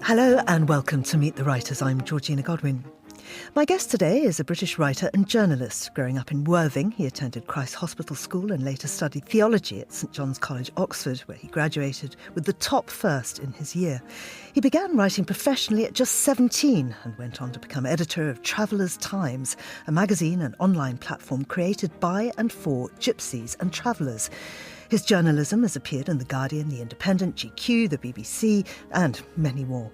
Hello and welcome to Meet the Writers. I'm Georgina Godwin. My guest today is a British writer and journalist. Growing up in Worthing, he attended Christ Hospital School and later studied theology at St John's College, Oxford, where he graduated with the top first in his year. He began writing professionally at just 17 and went on to become editor of Travellers Times, a magazine and online platform created by and for gypsies and travellers. His journalism has appeared in The Guardian, The Independent, GQ, the BBC and many more.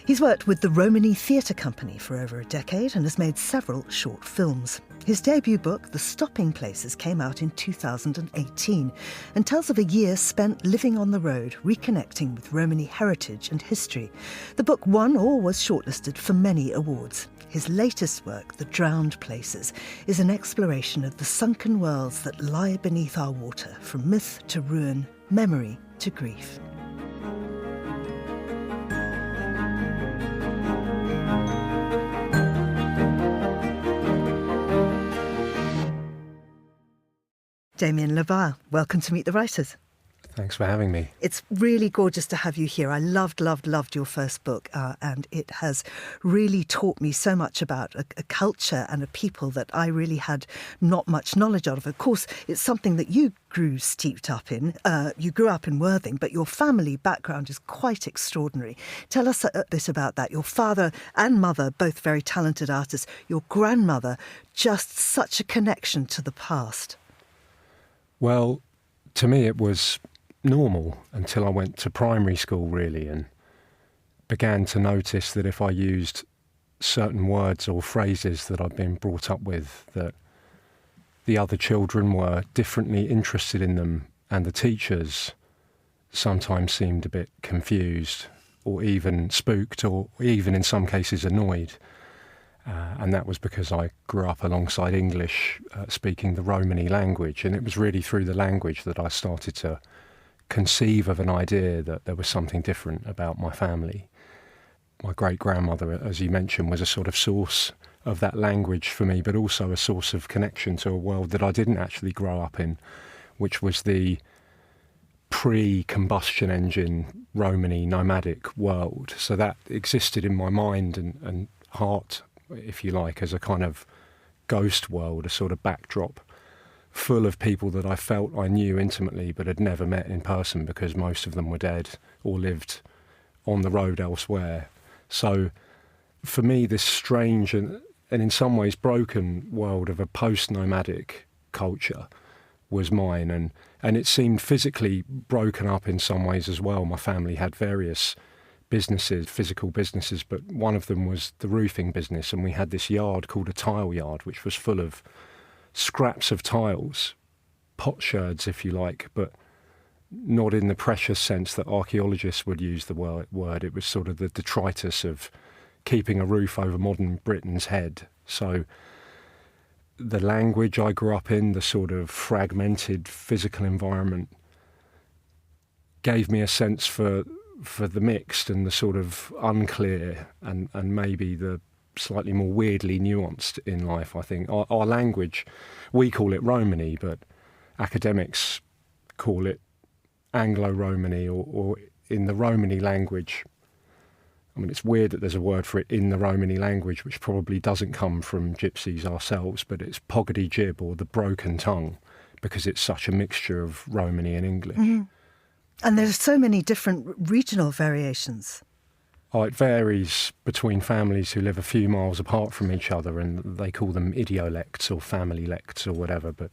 He's worked with the Romany Theatre Company for over a decade and has made several short films. His debut book, The Stopping Places, came out in 2018 and tells of a year spent living on the road, reconnecting with Romany heritage and history. The book won or was shortlisted for many awards. His latest work, The Drowned Places, is an exploration of the sunken worlds that lie beneath our water, from myth to ruin, memory to grief. Damian Le Bas, welcome to Meet the Writers. Thanks for having me. It's really gorgeous to have you here. I loved your first book, and it has really taught me so much about a culture and a people that I really had not much knowledge of. Of course, it's something that you grew steeped up in. You grew up in Worthing, but your family background is quite extraordinary. Tell us a bit about that. Your father and mother, both very talented artists. Your grandmother, just such a connection to the past. Well, to me it was normal until I went to primary school, really, and began to notice that if I used certain words or phrases that I'd been brought up with, that the other children were differently interested in them, and the teachers sometimes seemed a bit confused or even spooked or even in some cases annoyed. And that was because I grew up alongside English, speaking the Romany language, and it was really through the language that I started to conceive of an idea that there was something different about my family. My great-grandmother, as you mentioned, was a sort of source of that language for me, but also a source of connection to a world that I didn't actually grow up in, which was the pre-combustion engine Romany nomadic world. So that existed in my mind and heart, if you like, as a kind of ghost world, a sort of backdrop full of people that I felt I knew intimately but had never met in person because most of them were dead or lived on the road elsewhere. So for me, this strange and in some ways broken world of a post-nomadic culture was mine, and it seemed physically broken up in some ways as well. My family had various businesses, physical businesses, but one of them was the roofing business, and we had this yard called a tile yard, which was full of scraps of tiles, potsherds if you like, but not in the precious sense that archaeologists would use the word. It was sort of the detritus of keeping a roof over modern Britain's head. So the language I grew up in, the sort of fragmented physical environment, gave me a sense for the mixed and the sort of unclear and maybe the slightly more weirdly nuanced in life, I think. Our language, we call it Romany, but academics call it Anglo-Romany or in the Romany language. I mean, it's weird that there's a word for it in the Romany language, which probably doesn't come from gypsies ourselves, but it's poggedy jib, or the broken tongue, because it's such a mixture of Romany and English. Mm-hmm. And there's so many different regional variations. Oh, it varies between families who live a few miles apart from each other, and they call them idiolects or family lects or whatever, but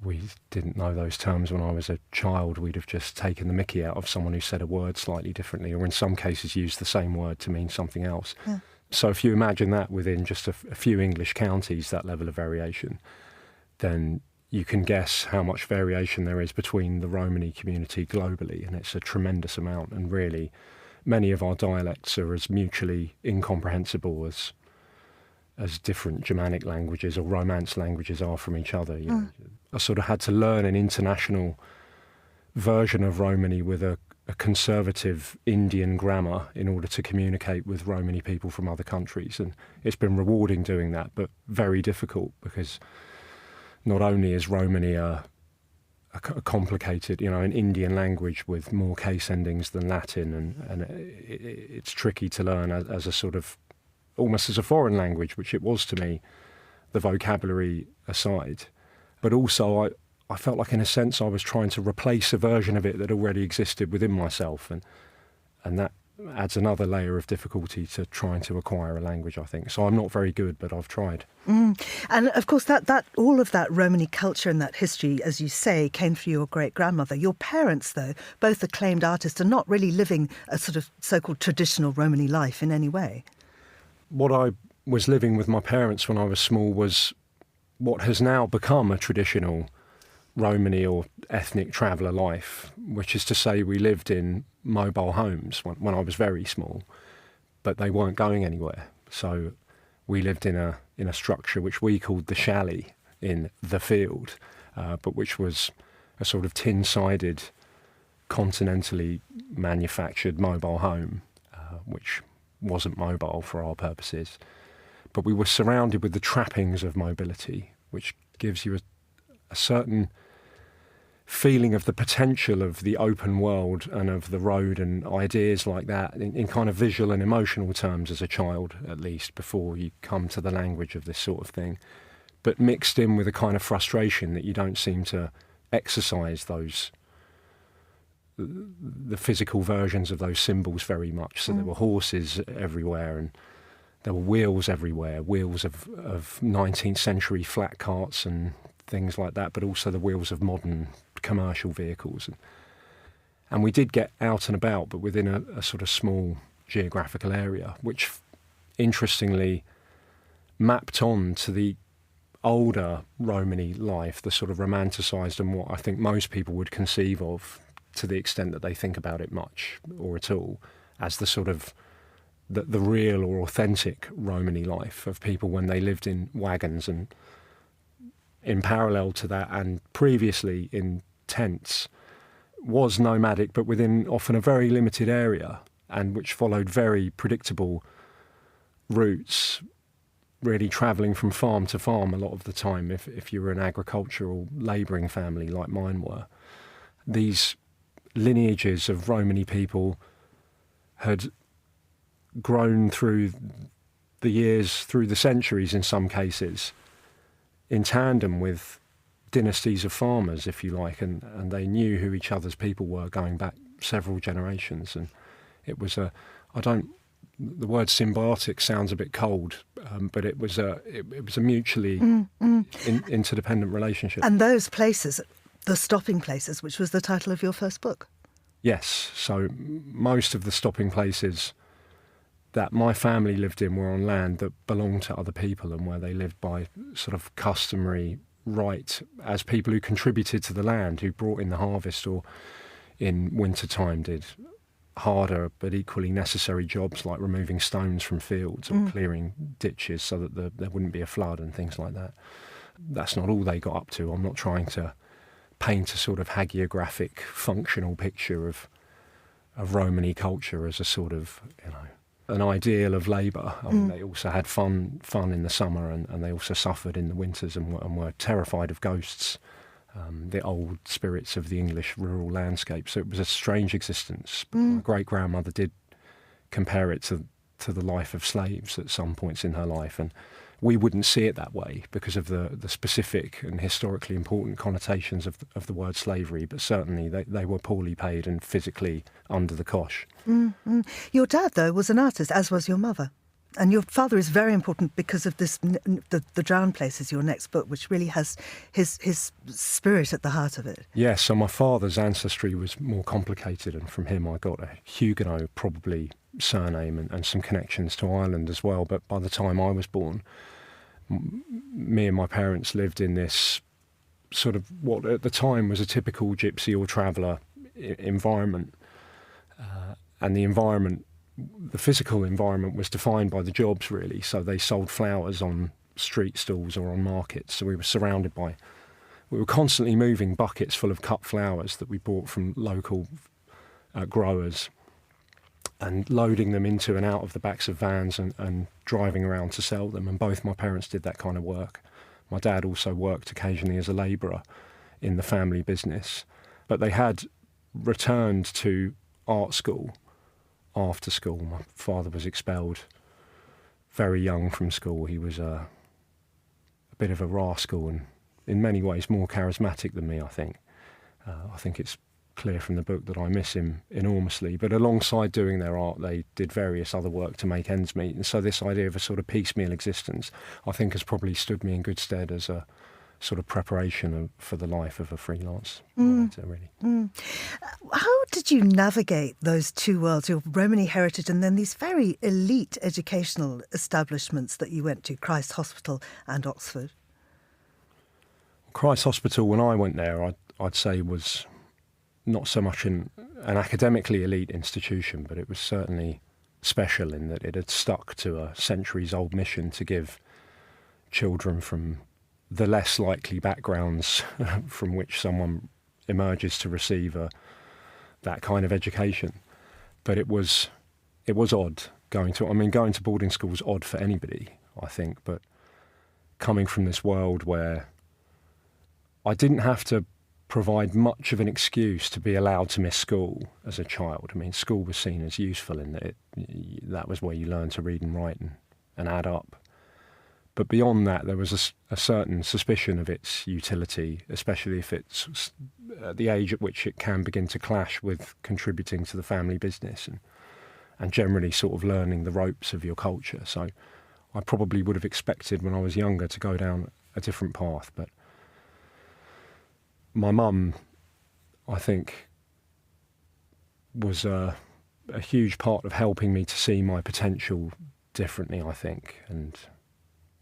we didn't know those terms when I was a child. We'd have just taken the mickey out of someone who said a word slightly differently, or in some cases used the same word to mean something else. Yeah. So if you imagine that within just a few English counties, that level of variation, then you can guess how much variation there is between the Romany community globally, and it's a tremendous amount. And really, many of our dialects are as mutually incomprehensible as different Germanic languages or Romance languages are from each other. You know. I sort of had to learn an international version of Romany with a conservative Indian grammar in order to communicate with Romany people from other countries. And it's been rewarding doing that, but very difficult, because not only is Romany a a complicated, an Indian language with more case endings than Latin, and it's tricky to learn as a sort of, almost as a foreign language, which it was to me, the vocabulary aside. But also I felt like, in a sense, I was trying to replace a version of it that already existed within myself, and that adds another layer of difficulty to trying to acquire a language, I think. So I'm not very good, but I've tried. And of course, that all of that Romany culture and that history, as you say, came through your great-grandmother. Your parents, though, both acclaimed artists, are not really living a sort of so-called traditional Romany life in any way. What I was living with my parents when I was small was what has now become a traditional Romany or ethnic traveller life, which is to say we lived in mobile homes when I was very small, but they weren't going anywhere. So we lived in a structure which we called the chalet in the field, but which was a sort of tin-sided, continentally manufactured mobile home, which wasn't mobile for our purposes. But we were surrounded with the trappings of mobility, which gives you a certain feeling of the potential of the open world and of the road and ideas like that in kind of visual and emotional terms as a child, at least, before you come to the language of this sort of thing. But mixed in with a kind of frustration that you don't seem to exercise the physical versions of those symbols very much. So there were horses everywhere, and there were wheels everywhere, wheels of 19th century flat carts and things like that, but also the wheels of modern commercial vehicles. And we did get out and about, but within a sort of small geographical area, which interestingly mapped on to the older Romany life, the sort of romanticised and what I think most people would conceive of, to the extent that they think about it much or at all, as the sort of the real or authentic Romany life of people when they lived in wagons, and in parallel to that and previously in tents, was nomadic, but within often a very limited area, and which followed very predictable routes, really travelling from farm to farm a lot of the time if you were an agricultural labouring family like mine were. These lineages of Romany people had grown through the years, through the centuries in some cases, in tandem with dynasties of farmers, if you like, and they knew who each other's people were going back several generations. And it was the word symbiotic sounds a bit cold, but it was a mutually interdependent relationship. And those places, the stopping places, which was the title of your first book. Yes, so most of the stopping places that my family lived in were on land that belonged to other people, and where they lived by sort of customary right as people who contributed to the land, who brought in the harvest, or in winter time did harder but equally necessary jobs like removing stones from fields or clearing ditches so that there wouldn't be a flood and things like that. That's not all they got up to. I'm not trying to paint a sort of hagiographic functional picture of Romany culture as a sort of, an ideal of labour. I mean, they also had fun in the summer, and they also suffered in the winters and were terrified of ghosts, the old spirits of the English rural landscape. So it was a strange existence. But my great-grandmother did compare it to the life of slaves at some points in her life, and we wouldn't see it that way because of the specific and historically important connotations of the word slavery, but certainly they were poorly paid and physically under the cosh. Your dad, though, was an artist, as was your mother. And your father is very important because of this, the Drowned Places, your next book, which really has his spirit at the heart of it. Yes, so my father's ancestry was more complicated, and from him I got a Huguenot, probably, surname and some connections to Ireland as well. But by the time I was born, me and my parents lived in this sort of what at the time was a typical gypsy or traveller environment. And the physical environment was defined by the jobs, really. So they sold flowers on street stalls or on markets. So we were constantly moving buckets full of cut flowers that we bought from local growers, and loading them into and out of the backs of vans and driving around to sell them. And both my parents did that kind of work. My dad also worked occasionally as a labourer in the family business. But they had returned to art school after school. My father was expelled very young from school. He was a bit of a rascal and in many ways more charismatic than me, I think. I think it's clear from the book that I miss him enormously. But alongside doing their art, they did various other work to make ends meet. And so this idea of a sort of piecemeal existence, I think, has probably stood me in good stead as a sort of preparation for the life of a freelance writer, really. How did you navigate those two worlds, your Romany heritage and then these very elite educational establishments that you went to, Christ Hospital and Oxford? Christ Hospital, when I went there, I'd say was not so much an academically elite institution, but it was certainly special in that it had stuck to a centuries-old mission to give children from the less likely backgrounds from which someone emerges to receive that kind of education. But it was odd going to boarding school was odd for anybody, I think, but coming from this world where I didn't have to provide much of an excuse to be allowed to miss school as a child. I mean, school was seen as useful in that that was where you learned to read and write and add up. But beyond that, there was a certain suspicion of its utility, especially if it's at the age at which it can begin to clash with contributing to the family business and generally sort of learning the ropes of your culture. So I probably would have expected when I was younger to go down a different path, but my mum, I think, was a huge part of helping me to see my potential differently, I think. And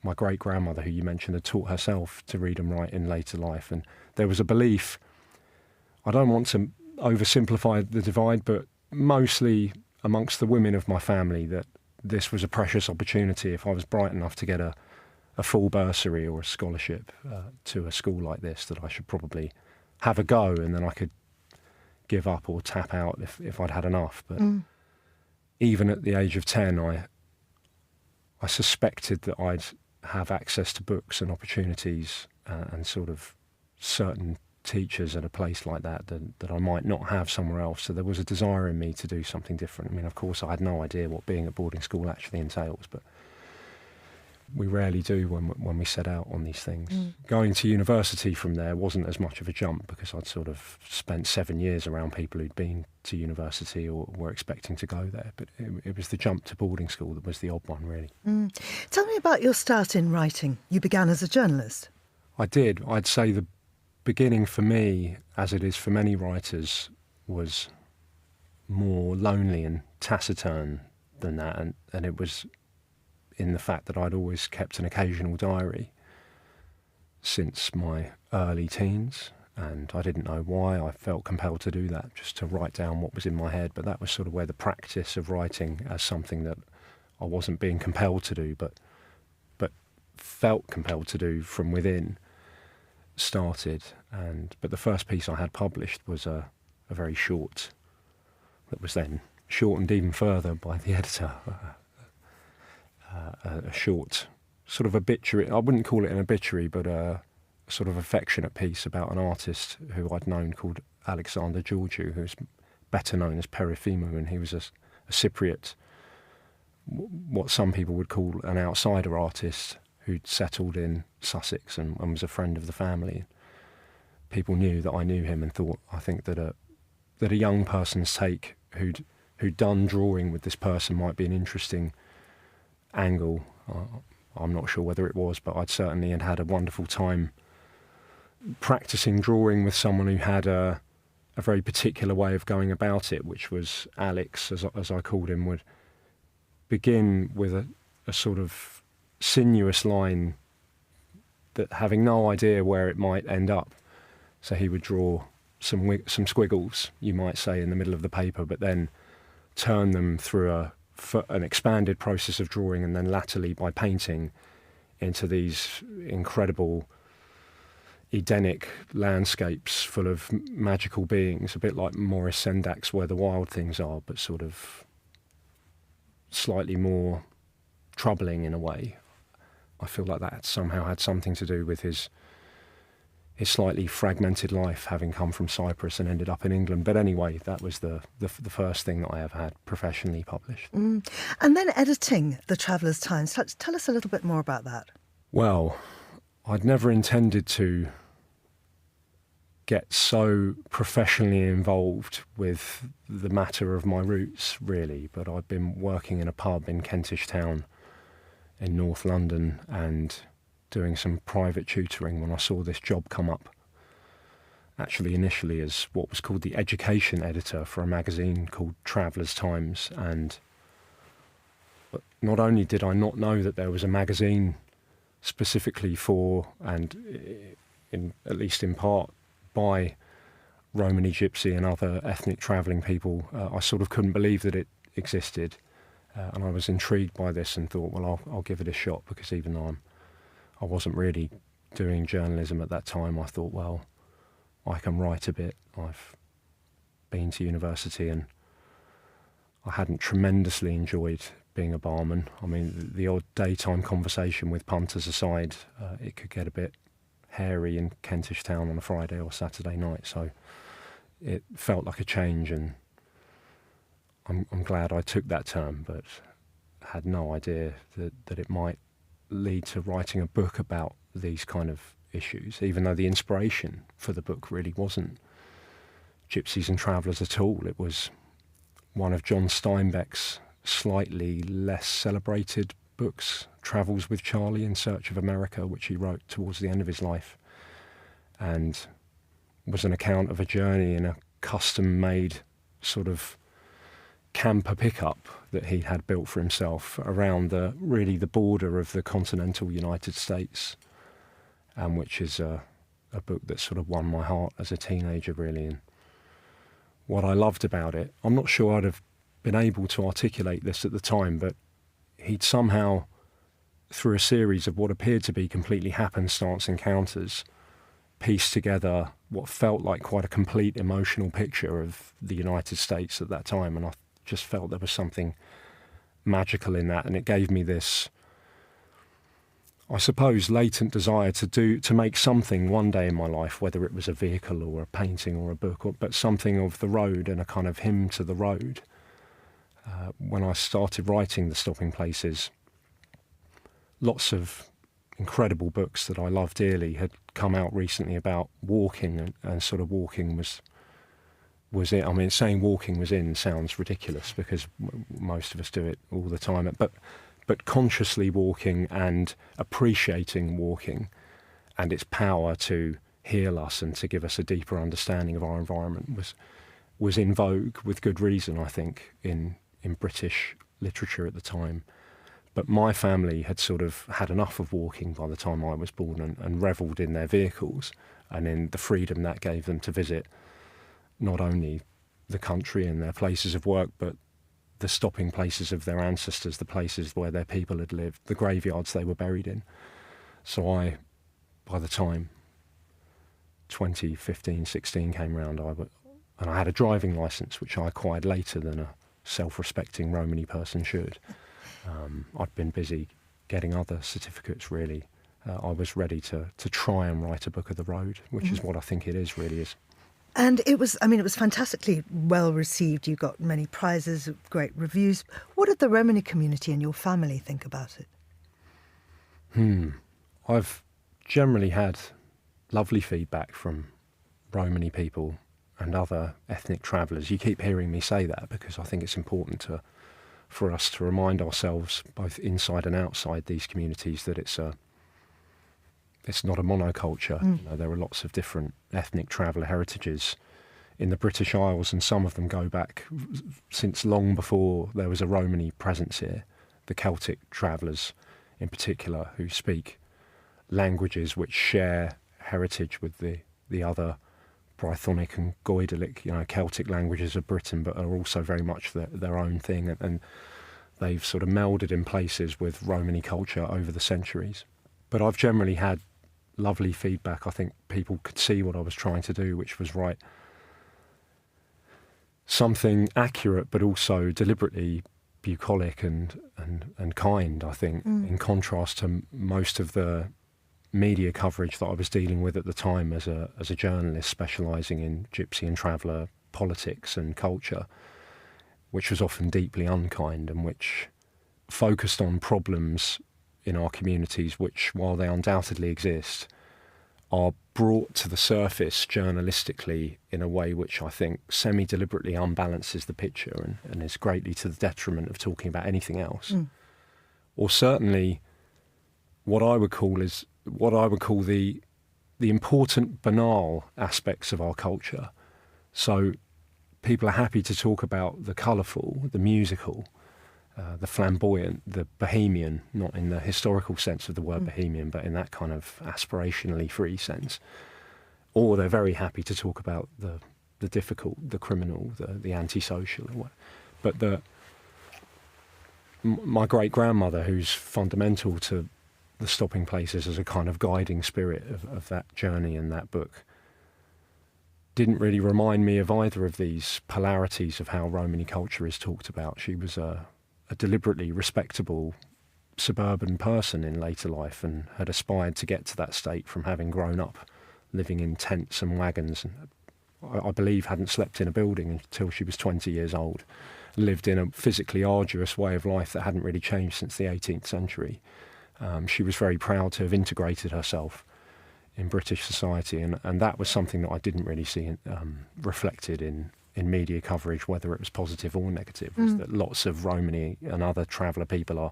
my great-grandmother, who you mentioned, had taught herself to read and write in later life. And there was a belief, I don't want to oversimplify the divide, but mostly amongst the women of my family, that this was a precious opportunity if I was bright enough to get a full bursary or a scholarship to a school like this, that I should probably have a go and then I could give up or tap out if I'd had enough. But even at the age of 10, I suspected that I'd have access to books and opportunities and sort of certain teachers at a place like that I might not have somewhere else. So there was a desire in me to do something different. I mean, of course, I had no idea what being at boarding school actually entails, but we rarely do when we set out on these things. Going to university from there wasn't as much of a jump because I'd sort of spent 7 years around people who'd been to university or were expecting to go there. But it was the jump to boarding school that was the odd one, really. Tell me about your start in writing. You began as a journalist. I did. I'd say the beginning for me, as it is for many writers, was more lonely and taciturn than that. And it was in the fact that I'd always kept an occasional diary since my early teens, and I didn't know why. I felt compelled to do that, just to write down what was in my head. But that was sort of where the practice of writing as something that I wasn't being compelled to do, but felt compelled to do from within, started. But the first piece I had published was a very short, that was then shortened even further by the editor, a short sort of obituary. I wouldn't call it an obituary, but a sort of affectionate piece about an artist who I'd known called Alexander Georgiou, who's better known as Perifimou, and he was a Cypriot, what some people would call an outsider artist who'd settled in Sussex and was a friend of the family. People knew that I knew him and thought, I think that a young person's take who'd done drawing with this person might be an interesting angle. I'm not sure whether it was, but I'd certainly had a wonderful time practicing drawing with someone who had a very particular way of going about it, which was Alex, as I called him, would begin with a sort of sinuous line that having no idea where it might end up. So he would draw some squiggles, you might say, in the middle of the paper, but then turn them through an expanded process of drawing, and then latterly by painting into these incredible Edenic landscapes full of magical beings, a bit like Maurice Sendak's Where the Wild Things Are, but sort of slightly more troubling in a way. I feel like that somehow had something to do with his his slightly fragmented life, having come from Cyprus and ended up in England. But anyway, that was the first thing that I ever had professionally published. And then editing The Traveller's Times. Tell us a little bit more about that. Well, I'd never intended to get so professionally involved with the matter of my roots, really. But I'd been working in a pub in Kentish Town in North London and doing some private tutoring when I saw this job come up, actually initially as what was called the education editor for a magazine called Traveller's Times. And not only did I not know that there was a magazine specifically for, and at least in part by, Romani Gypsy and other ethnic travelling people, I sort of couldn't believe that it existed. And I was intrigued by this and thought, well, I'll give it a shot, because even though I wasn't really doing journalism at that time, I thought, well, I can write a bit. I've been to university and I hadn't tremendously enjoyed being a barman. I mean, the odd daytime conversation with punters aside, it could get a bit hairy in Kentish Town on a Friday or Saturday night. So it felt like a change, and I'm glad I took that turn, but had no idea that it might lead to writing a book about these kind of issues, even though the inspiration for the book really wasn't Gypsies and Travellers at all. It was one of John Steinbeck's slightly less celebrated books, Travels with Charlie in Search of America, which he wrote towards the end of his life, and was an account of a journey in a custom-made sort of camper pickup that he had built for himself around the border of the continental United States, and which is a book that sort of won my heart as a teenager, really. And what I loved about it, I'm not sure I'd have been able to articulate this at the time, but he'd somehow, through a series of what appeared to be completely happenstance encounters, pieced together what felt like quite a complete emotional picture of the United States at that time. And I just felt there was something magical in that, and it gave me this, I suppose, latent desire to make something one day in my life, whether it was a vehicle or a painting or a book, but something of the road and a kind of hymn to the road. When I started writing The Stopping Places, lots of incredible books that I love dearly had come out recently about walking, and sort of walking was it. I mean, saying walking was in sounds ridiculous, because most of us do it all the time, but consciously walking and appreciating walking and its power to heal us and to give us a deeper understanding of our environment was in vogue, with good reason, I think, in British literature at the time. But my family had sort of had enough of walking by the time I was born, and revelled in their vehicles and in the freedom that gave them to visit not only the country and their places of work, but the stopping places of their ancestors, the places where their people had lived, the graveyards they were buried in. So by the time 2015, 16 came round, and I had a driving licence, which I acquired later than a self-respecting Romani person should. I'd been busy getting other certificates, really. I was ready to try and write a book of the road, which is what I think it really is. And it was fantastically well received. You got many prizes, great reviews. What did the Romani community and your family think about it? I've generally had lovely feedback from Romani people and other ethnic travellers. You keep hearing me say that because I think it's important for us to remind ourselves, both inside and outside these communities, that it's not a monoculture. You know, there are lots of different ethnic traveller heritages in the British Isles, and some of them go back since long before there was a Romani presence here. The Celtic travellers in particular, who speak languages which share heritage with the other Brythonic and Goidelic, Celtic languages of Britain, but are also very much their own thing, and they've sort of melded in places with Romani culture over the centuries. But I've generally had lovely feedback. I think people could see what I was trying to do, which was write something accurate but also deliberately bucolic and kind, I think, in contrast to most of the media coverage that I was dealing with at the time as a journalist specialising in gypsy and traveller politics and culture, which was often deeply unkind and which focused on problems in our communities which, while they undoubtedly exist, are brought to the surface journalistically in a way which I think semi-deliberately unbalances the picture and is greatly to the detriment of talking about anything else. Or certainly what I would call the important banal aspects of our culture. So people are happy to talk about the colourful, the musical, the flamboyant, the bohemian, not in the historical sense of the word bohemian, but in that kind of aspirationally free sense. Or they're very happy to talk about the difficult, the criminal, the antisocial. But my great-grandmother, who's fundamental to the stopping places as a kind of guiding spirit of that journey in that book, didn't really remind me of either of these polarities of how Romany culture is talked about. She was a deliberately respectable suburban person in later life and had aspired to get to that state from having grown up living in tents and wagons, and I believe hadn't slept in a building until she was 20 years old, lived in a physically arduous way of life that hadn't really changed since the 18th century. She was very proud to have integrated herself in British society, and that was something that I didn't really see reflected in media coverage, whether it was positive or negative, was that lots of Romany and other traveller people are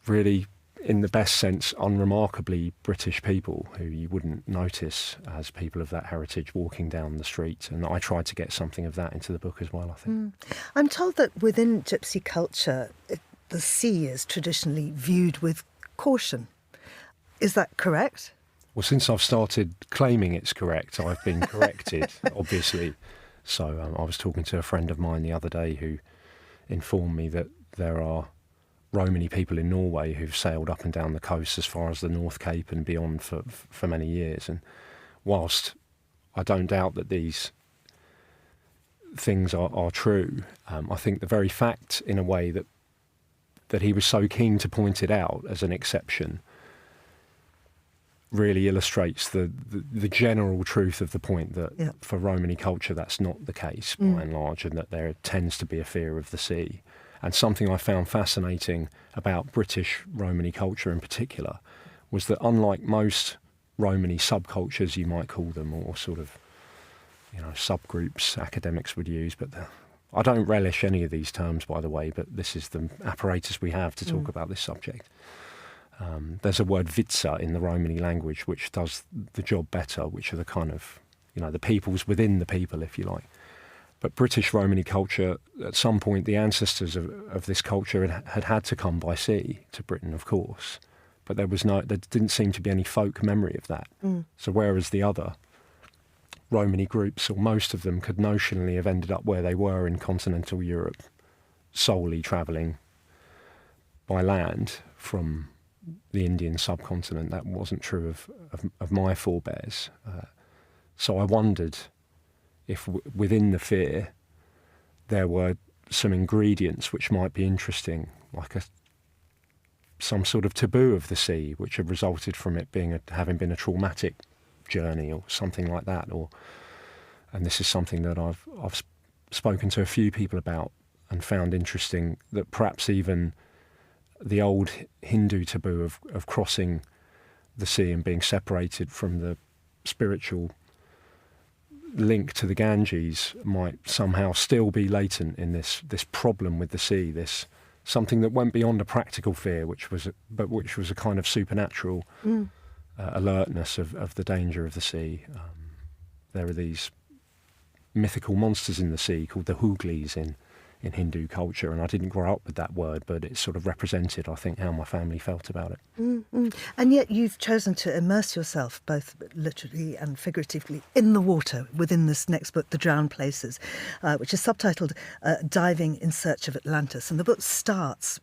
really, in the best sense, unremarkably British people who you wouldn't notice as people of that heritage walking down the street. And I tried to get something of that into the book as well, I think. I'm told that within gypsy culture, the sea is traditionally viewed with caution. Is that correct? Well, since I've started claiming it's correct, I've been corrected, obviously. So I was talking to a friend of mine the other day who informed me that there are Romany people in Norway who've sailed up and down the coast as far as the North Cape and beyond for many years. And whilst I don't doubt that these things are true, I think the very fact, in a way, that he was so keen to point it out as an exception really illustrates the general truth of the point that for Romany culture that's not the case by and large, and that there tends to be a fear of the sea. And something I found fascinating about British Romany culture in particular was that, unlike most Romany subcultures, you might call them, or sort of, subgroups academics would use, but I don't relish any of these terms, by the way, but this is the apparatus we have to talk about this subject. There's a word vitsa in the Romany language which does the job better, which are the kind of, the peoples within the people, if you like. But British Romany culture, at some point, the ancestors of this culture had to come by sea to Britain, of course. But there didn't seem to be any folk memory of that. So whereas the other Romany groups, or most of them, could notionally have ended up where they were in continental Europe, solely travelling by land from the Indian subcontinent, that wasn't true of my forebears. So I wondered if within the fear there were some ingredients which might be interesting, like some sort of taboo of the sea, which had resulted from it having been a traumatic journey or something like that. And this is something that I've spoken to a few people about and found interesting, that perhaps even the old Hindu taboo of crossing the sea and being separated from the spiritual link to the Ganges might somehow still be latent in this problem with the sea, this something that went beyond a practical fear, which was a kind of supernatural alertness of the danger of the sea. There are these mythical monsters in the sea called the Hooglis in Hindu culture, and I didn't grow up with that word, but it sort of represented, I think, how my family felt about it. And yet you've chosen to immerse yourself, both literally and figuratively, in the water within this next book, The Drowned Places, which is subtitled Diving in Search of Atlantis. And the book starts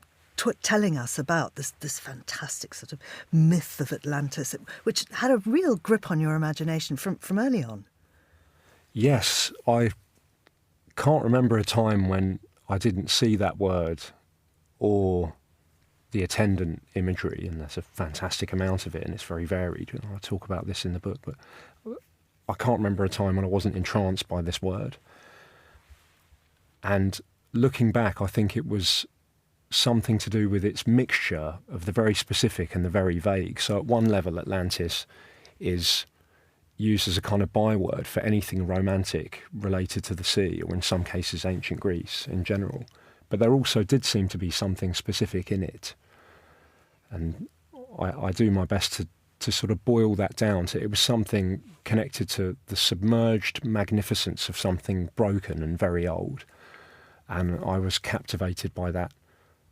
telling us about this fantastic sort of myth of Atlantis, which had a real grip on your imagination from early on. Yes, I can't remember a time when I didn't see that word or the attendant imagery, and there's a fantastic amount of it, and it's very varied. And I talk about this in the book, but I can't remember a time when I wasn't entranced by this word. And looking back, I think it was something to do with its mixture of the very specific and the very vague. So at one level, Atlantis is used as a kind of byword for anything romantic related to the sea, or in some cases ancient Greece in general. But there also did seem to be something specific in it. And I do my best to sort of boil that down to, it was something connected to the submerged magnificence of something broken and very old. And I was captivated by that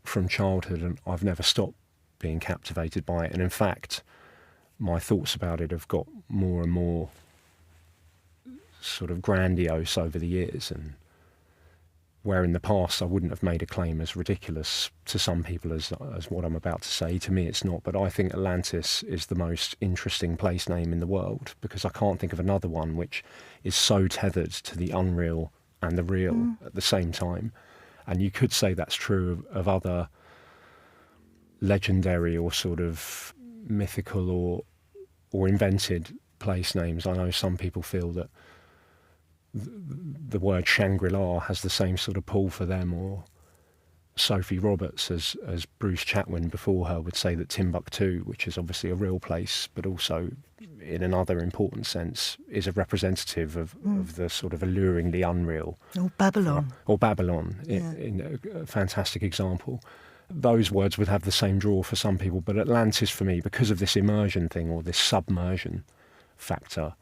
from childhood, and I've never stopped being captivated by it. And in fact, my thoughts about it have got more and more sort of grandiose over the years, and where in the past I wouldn't have made a claim as ridiculous to some people as what I'm about to say. To me it's not, but I think Atlantis is the most interesting place name in the world, because I can't think of another one which is so tethered to the unreal and the real at the same time. And you could say that's true of other legendary or sort of mythical or invented place names. I know some people feel that the word Shangri-La has the same sort of pull for them, or Sophie Roberts, as Bruce Chatwin before her would say that Timbuktu, which is obviously a real place, but also in another important sense is a representative of the sort of alluringly unreal. Or Babylon. In a fantastic example. Those words would have the same draw for some people, but Atlantis for me, because of this immersion thing, or this submersion factor,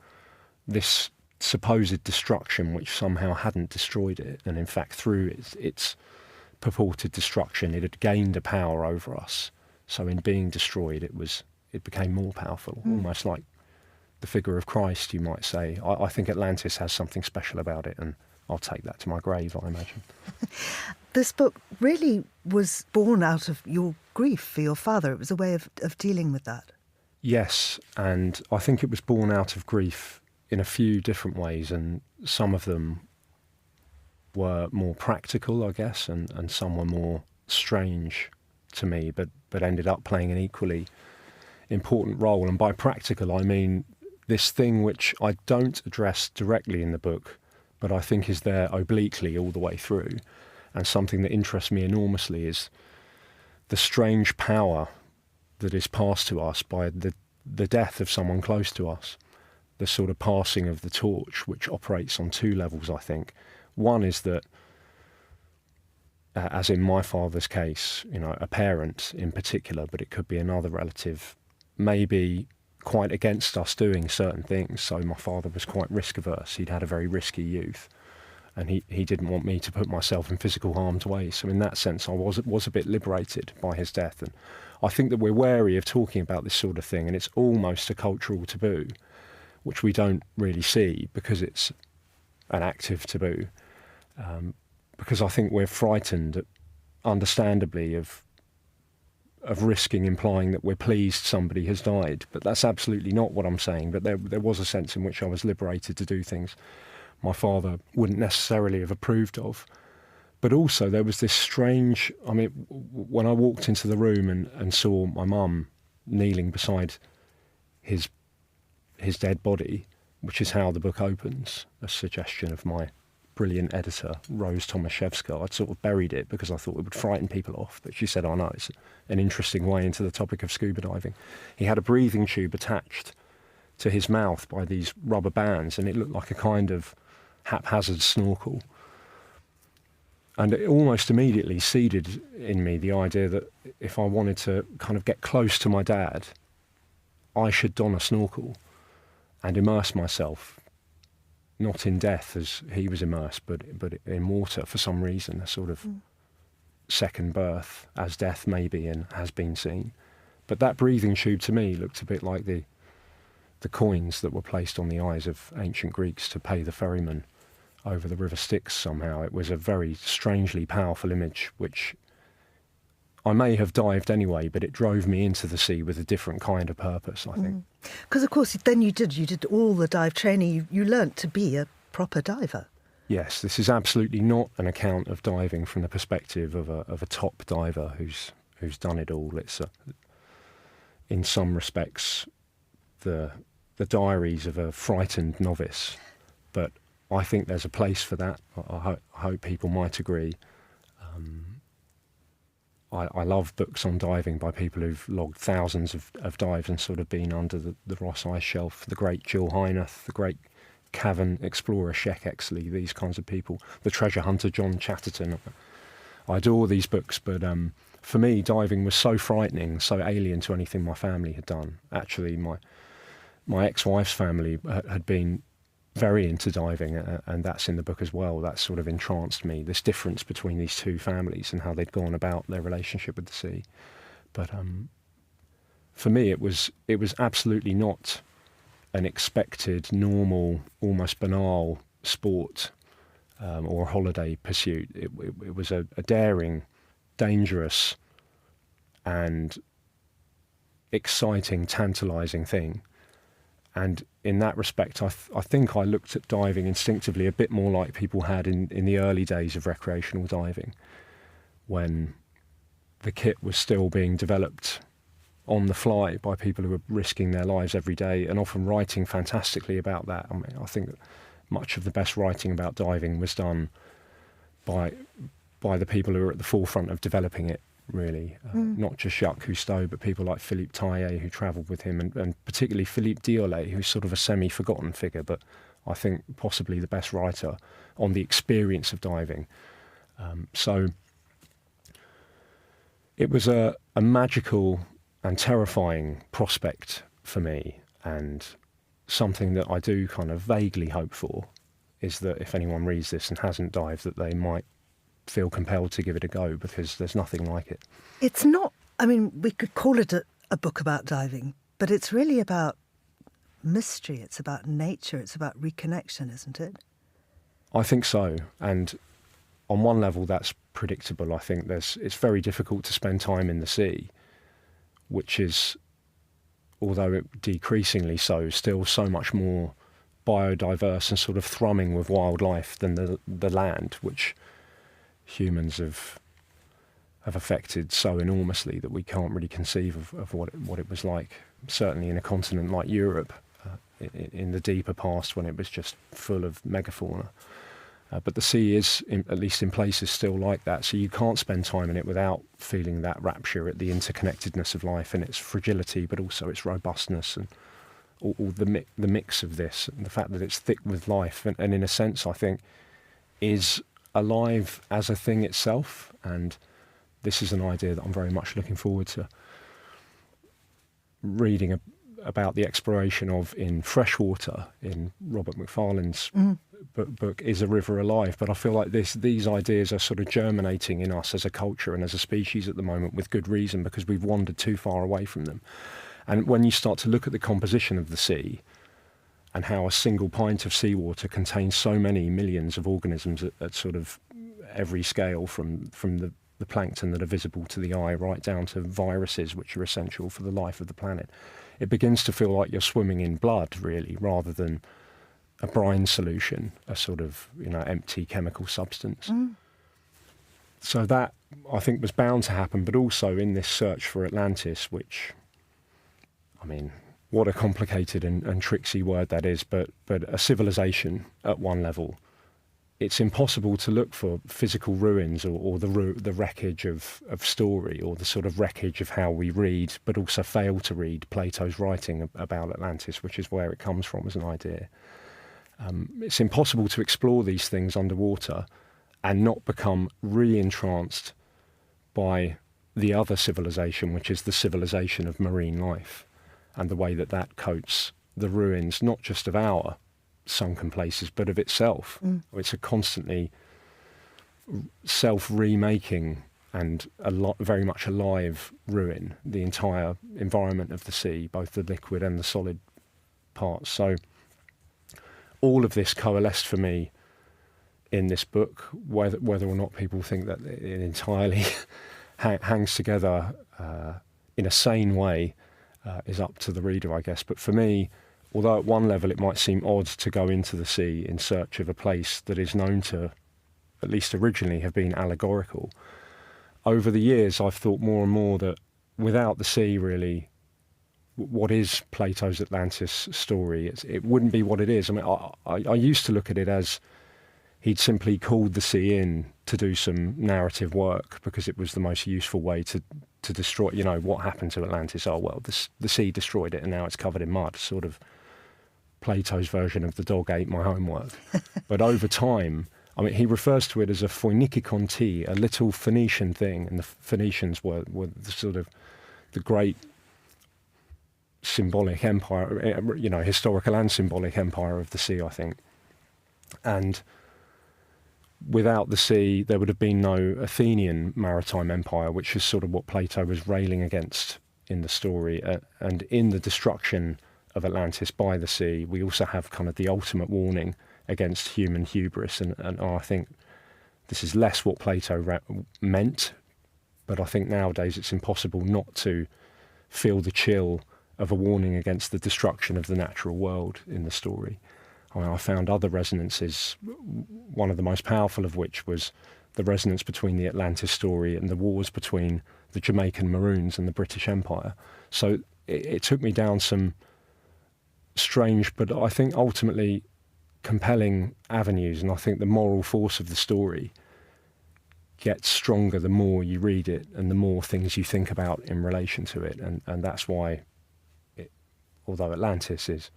this supposed destruction which somehow hadn't destroyed it, and in fact through its purported destruction it had gained a power over us. So in being destroyed it became more powerful, almost like the figure of Christ, you might say. I think Atlantis has something special about it, and I'll take that to my grave, I imagine. This book really was born out of your grief for your father. It was a way of dealing with that. Yes, and I think it was born out of grief in a few different ways, and some of them were more practical, I guess, and some were more strange to me, but ended up playing an equally important role. And by practical, I mean this thing which I don't address directly in the book, but I think is there obliquely all the way through, and something that interests me enormously is the strange power that is passed to us by the death of someone close to us. The sort of passing of the torch, which operates on two levels, I think. One is that, as in my father's case, a parent in particular, but it could be another relative, may be quite against us doing certain things. So my father was quite risk averse. He'd had a very risky youth, and he didn't want me to put myself in physical harm's way. So in that sense, I was a bit liberated by his death. And I think that we're wary of talking about this sort of thing, and it's almost a cultural taboo, which we don't really see because it's an active taboo. Because I think we're frightened, understandably, of risking implying that we're pleased somebody has died. But that's absolutely not what I'm saying. But there was a sense in which I was liberated to do things my father wouldn't necessarily have approved of. But also there was this strange, when I walked into the room and saw my mum kneeling beside his dead body, which is how the book opens, a suggestion of my brilliant editor, Rose Tomaszewska. I'd sort of buried it because I thought it would frighten people off, but she said, oh no, it's an interesting way into the topic of scuba diving. He had a breathing tube attached to his mouth by these rubber bands, and it looked like a kind of haphazard snorkel. And it almost immediately seeded in me the idea that if I wanted to kind of get close to my dad, I should don a snorkel and immerse myself, not in death as he was immersed, but in water for some reason, a sort of second birth, as death may be and has been seen. But that breathing tube to me looked a bit like the coins that were placed on the eyes of ancient Greeks to pay the ferryman over the River Styx somehow. It was a very strangely powerful image, which I may have dived anyway, but it drove me into the sea with a different kind of purpose, I think. Because, of course, then you did all the dive training. You learnt to be a proper diver. Yes, this is absolutely not an account of diving from the perspective of a top diver who's who's done it all. It's in some respects the diaries of a frightened novice, but I think there's a place for that. I hope people might agree. I love books on diving by people who've logged thousands of dives and sort of been under the Ross Ice Shelf. The great Jill Hyneth, the great cavern explorer Sheck Exley, these kinds of people. The treasure hunter John Chatterton. I adore these books, but for me, diving was so frightening, so alien to anything my family had done. Actually, my ex-wife's family had been very into diving, and that's in the book as well. That sort of entranced me, this difference between these two families and how they'd gone about their relationship with the sea. But for me, it was absolutely not an expected, normal, almost banal sport or holiday pursuit. It was a daring, dangerous and exciting, tantalising thing. And in that respect, I think I looked at diving instinctively a bit more like people had in the early days of recreational diving, when the kit was still being developed on the fly by people who were risking their lives every day and often writing fantastically about that. I mean, I think that much of the best writing about diving was done by the people who were at the forefront of developing it, really. Not just Jacques Cousteau, but people like Philippe Taillet, who travelled with him, and particularly Philippe Diolet, who's sort of a semi-forgotten figure, but I think possibly the best writer on the experience of diving. So it was a magical and terrifying prospect for me, and something that I do kind of vaguely hope for is that if anyone reads this and hasn't dived, that they might feel compelled to give it a go, because there's nothing like it. It's not, I mean, we could call it a book about diving, but it's really about mystery, it's about nature, it's about reconnection, isn't it? I think so. And on one level, that's predictable. I think it's very difficult to spend time in the sea, which is, although it decreasingly so, still so much more biodiverse and sort of thrumming with wildlife than the land, which humans have affected so enormously that we can't really conceive of what it was like, certainly in a continent like Europe, in the deeper past when it was just full of megafauna. But the sea is, at least in places, still like that, so you can't spend time in it without feeling that rapture at the interconnectedness of life and its fragility, but also its robustness, and all the mix of this, and the fact that it's thick with life, and in a sense, I think, is alive as a thing itself. And this is an idea that I'm very much looking forward to reading about the exploration of in freshwater in Robert Macfarlane's book Is a River Alive? But I feel like these ideas are sort of germinating in us as a culture and as a species at the moment, with good reason, because we've wandered too far away from them. And when you start to look at the composition of the sea and how a single pint of seawater contains so many millions of organisms at sort of every scale, from the plankton that are visible to the eye right down to viruses which are essential for the life of the planet, it begins to feel like you're swimming in blood, really, rather than a brine solution, a sort of, empty chemical substance. So that, I think, was bound to happen, but also in this search for Atlantis, which, I mean, what a complicated and tricksy word that is, but a civilization at one level. It's impossible to look for physical ruins or the wreckage of story, or the sort of wreckage of how we read, but also fail to read Plato's writing about Atlantis, which is where it comes from as an idea. It's impossible to explore these things underwater and not become re-entranced by the other civilization, which is the civilization of marine life, and the way that coats the ruins, not just of our sunken places, but of itself. It's a constantly self-remaking and very much alive ruin, the entire environment of the sea, both the liquid and the solid parts. So all of this coalesced for me in this book. Whether or not people think that it entirely hangs together in a sane way is up to the reader, I guess. But for me, although at one level it might seem odd to go into the sea in search of a place that is known to, at least originally, have been allegorical, over the years, I've thought more and more that without the sea, really, what is Plato's Atlantis story? It wouldn't be what it is. I mean, I used to look at it as he'd simply called the sea in to do some narrative work because it was the most useful way to destroy, what happened to Atlantis? Oh, well, the sea destroyed it and now it's covered in mud, sort of Plato's version of the dog ate my homework. But over time, I mean, he refers to it as a phoinikikon tea, a little Phoenician thing, and the Phoenicians were the sort of the great symbolic empire, historical and symbolic empire of the sea, I think. And without the sea, there would have been no Athenian maritime empire, which is sort of what Plato was railing against in the story. And in the destruction of Atlantis by the sea, we also have kind of the ultimate warning against human hubris. And I think this is less what Plato meant, but I think nowadays it's impossible not to feel the chill of a warning against the destruction of the natural world in the story. I found other resonances, one of the most powerful of which was the resonance between the Atlantis story and the wars between the Jamaican Maroons and the British Empire. So it took me down some strange, but I think ultimately compelling avenues, and I think the moral force of the story gets stronger the more you read it and the more things you think about in relation to it. And that's why, although Atlantis is,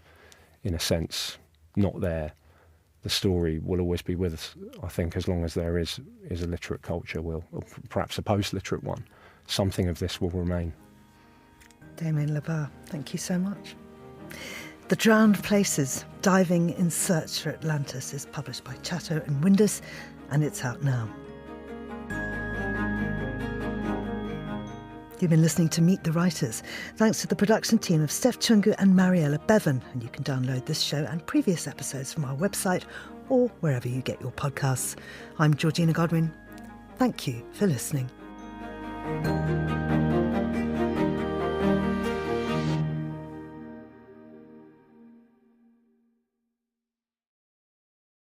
in a sense, not there, the story will always be with us. I think as long as there is a literate culture, or perhaps a post-literate one, something of this will remain. Damian Le Bas, thank you so much. The Drowned Places, Diving in Search for Atlantis is published by Chatto and Windus, and it's out now. You've been listening to Meet the Writers, thanks to the production team of Steph Chungu and Mariella Bevan, and you can download this show and previous episodes from our website or wherever you get your podcasts. I'm Georgina Godwin. Thank you for listening.